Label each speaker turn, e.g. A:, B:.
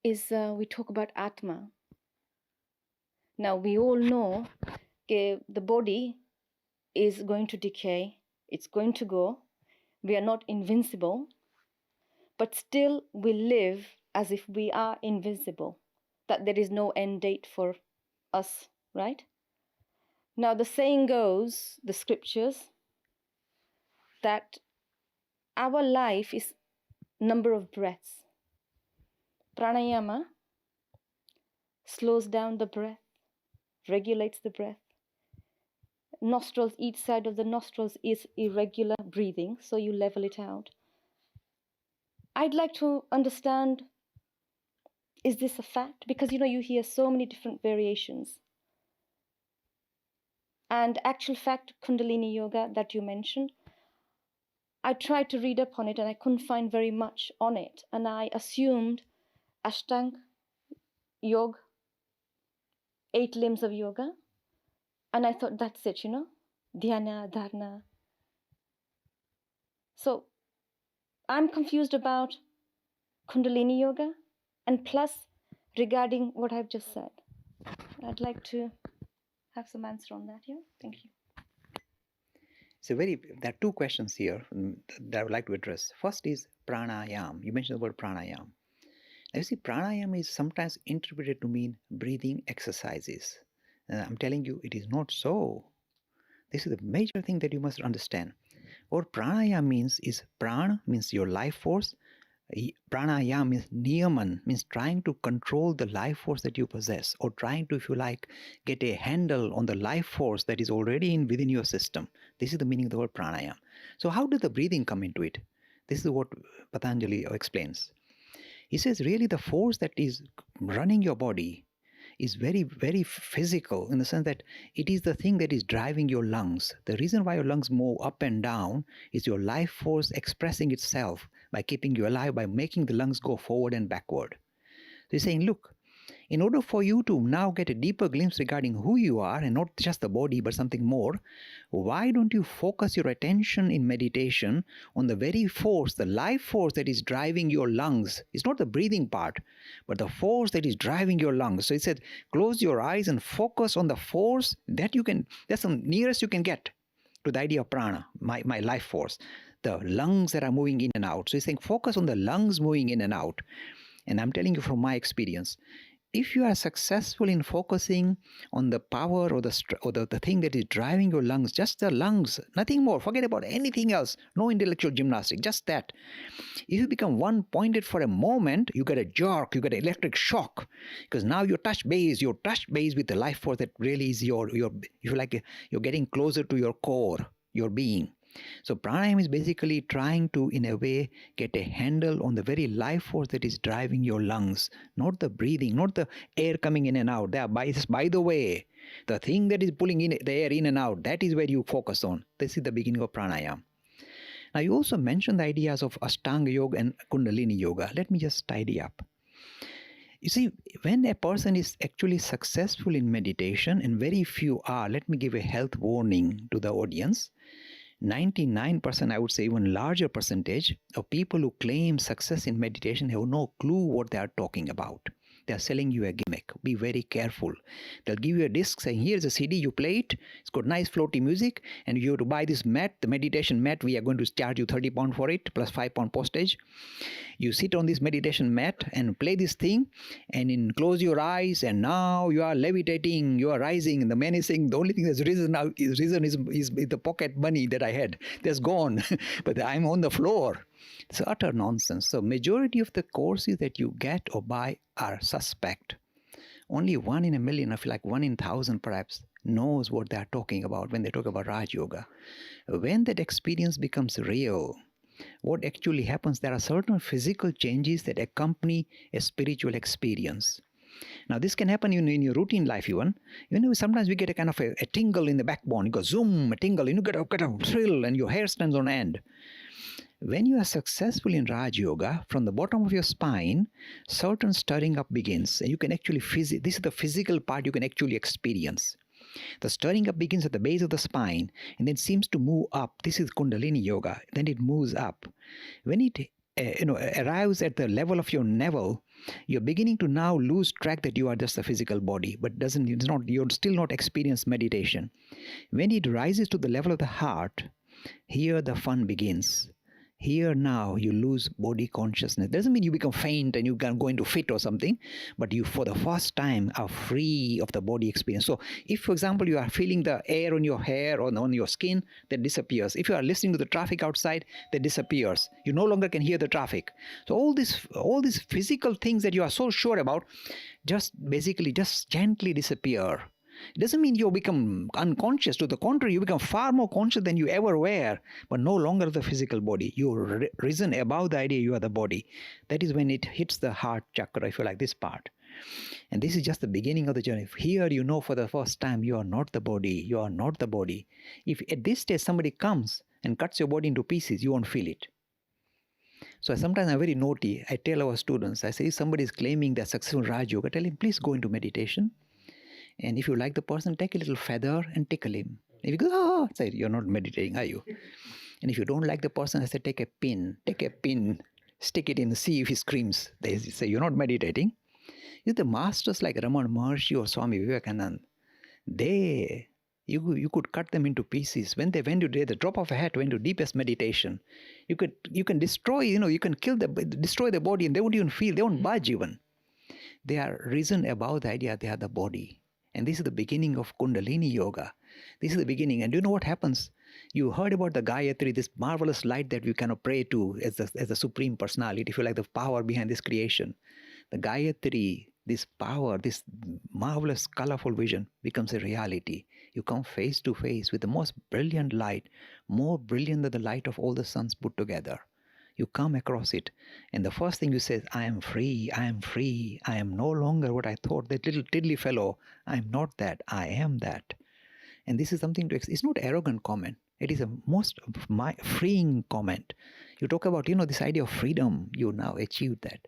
A: is we talk about Atma. Now, we all know the body is going to decay, it's going to go. We are not invincible, but still we live as if we are invincible, that there is no end date for us, right? Now, the saying goes, the scriptures, that our life is number of breaths. Pranayama slows down the breath, regulates the breath. Nostrils, each side of the nostrils is irregular breathing, so you level it out. I'd like to understand, is this a fact? Because you hear so many different variations. And actual fact, Kundalini Yoga that you mentioned, I tried to read up on it and I couldn't find very much on it. And I assumed Ashtanga Yoga, 8 limbs of yoga. And I thought that's it, Dhyana, Dharana. So I'm confused about Kundalini Yoga and plus regarding what I've just said. I'd like to have some answer on that here. Thank you.
B: There are 2 questions here that I would like to address. First is pranayam. You mentioned the word pranayam. Now you see, pranayam is sometimes interpreted to mean breathing exercises. And I'm telling you, it is not so. This is the major thing that you must understand. What pranayam means is prana means your life force. Pranayam means niyaman, means trying to control the life force that you possess, or trying to, if you like, get a handle on the life force that is already within your system. This is the meaning of the word pranayam. So how does the breathing come into it? This is what Patanjali explains. He says really the force that is running your body is very, very physical, in the sense that it is the thing that is driving your lungs. The reason why your lungs move up and down is your life force expressing itself by keeping you alive, by making the lungs go forward and backward. So he's saying, look, in order for you to now get a deeper glimpse regarding who you are, and not just the body but something more, why don't you focus your attention in meditation on the very force, the life force that is driving your lungs? It's not the breathing part, but the force that is driving your lungs. So he said, close your eyes and focus on the force that you can, that's the nearest you can get to the idea of prana, my life force, the lungs that are moving in and out. So he's saying, focus on the lungs moving in and out. And I'm telling you from my experience, if you are successful in focusing on the power or the thing that is driving your lungs, just the lungs, nothing more, forget about anything else, no intellectual gymnastics, just that. If you become one-pointed for a moment, you get a jerk, you get an electric shock, because now you're touch base with the life force that really is your if you like, you're getting closer to your core, your being. So pranayama is basically trying to, in a way, get a handle on the very life force that is driving your lungs, not the breathing, not the air coming in and out. By the way, the thing that is pulling in the air in and out, that is where you focus on. This is the beginning of pranayama. Now you also mentioned the ideas of Ashtanga Yoga and Kundalini Yoga. Let me just tidy up. You see, when a person is actually successful in meditation, and very few are, let me give a health warning to the audience, 99%, I would say even larger percentage of people who claim success in meditation have no clue what they are talking about. They are selling you a gimmick. Be very careful. They'll give you a disc saying, here's a CD, you play it. It's got nice floaty music, and you have to buy this mat, the meditation mat. We are going to charge you 30 pounds for it, plus 5 pound postage. You sit on this meditation mat and play this thing, and then close your eyes, and now you are levitating, you are rising. And the man is saying, the only thing that's risen now is the pocket money that I had. That's gone, but I'm on the floor. It's utter nonsense. So majority of the courses that you get or buy are suspect. Only 1 in a million, I feel like 1 in 1,000 perhaps, knows what they are talking about when they talk about Raj Yoga. When that experience becomes real, what actually happens, there are certain physical changes that accompany a spiritual experience. Now this can happen in your routine life even. Sometimes we get a kind of a tingle in the backbone. You go zoom, a tingle, you get a thrill, and your hair stands on end. When you are successful in Raj Yoga, from the bottom of your spine, certain stirring up begins. And you can actually, this is the physical part you can actually experience. The stirring up begins at the base of the spine and then seems to move up. This is Kundalini Yoga. Then it moves up. When it arrives at the level of your navel, You're beginning to now lose track that you are just a physical body, but you're still not experienced meditation. When it rises to the level of the heart, here the fun begins. Here now you lose body consciousness. Doesn't mean you become faint and you can go into fit or something, but you for the first time are free of the body experience. So if, for example, you are feeling the air on your hair or on your skin, that disappears. If you are listening to the traffic outside, that disappears. You no longer can hear the traffic. So all these physical things that you are so sure about just gently disappear. It doesn't mean you become unconscious. To the contrary, you become far more conscious than you ever were, but no longer the physical body. You're risen above the idea you are the body. That is when it hits the heart chakra, if you like, this part. And this is just the beginning of the journey. Here you know for the first time you are not the body. You are not the body. If at this stage somebody comes and cuts your body into pieces, you won't feel it. So sometimes I'm very naughty. I tell our students, I say, if somebody is claiming they're successful in Raj Yoga, I tell him, please go into meditation. And if you like the person, take a little feather and tickle him. If you go, say, you're not meditating, are you? And if you don't like the person, I say, take a pin, stick it in, see if he screams. They say, you're not meditating. The masters like Ramana Maharshi or Swami Vivekananda, you could cut them into pieces. When they went to the drop of a hat, went to deepest meditation, you can destroy, you can destroy the body, and they won't even feel, they won't budge even. They are risen above the idea they are the body. And this is the beginning of Kundalini Yoga. This is the beginning. And do you know what happens? You heard about the Gayatri, this marvelous light that we cannot pray to as the Supreme Personality, if you like, the power behind this creation. The Gayatri, this power, this marvelous, colorful vision becomes a reality. You come face to face with the most brilliant light, more brilliant than the light of all the suns put together. You come across it, and the first thing you say is, I am free, I am free, I am no longer what I thought, that little tiddly fellow. I am not that, I am that. And this is something it's not arrogant comment. It is a most freeing comment. You talk about, this idea of freedom, you now achieved that.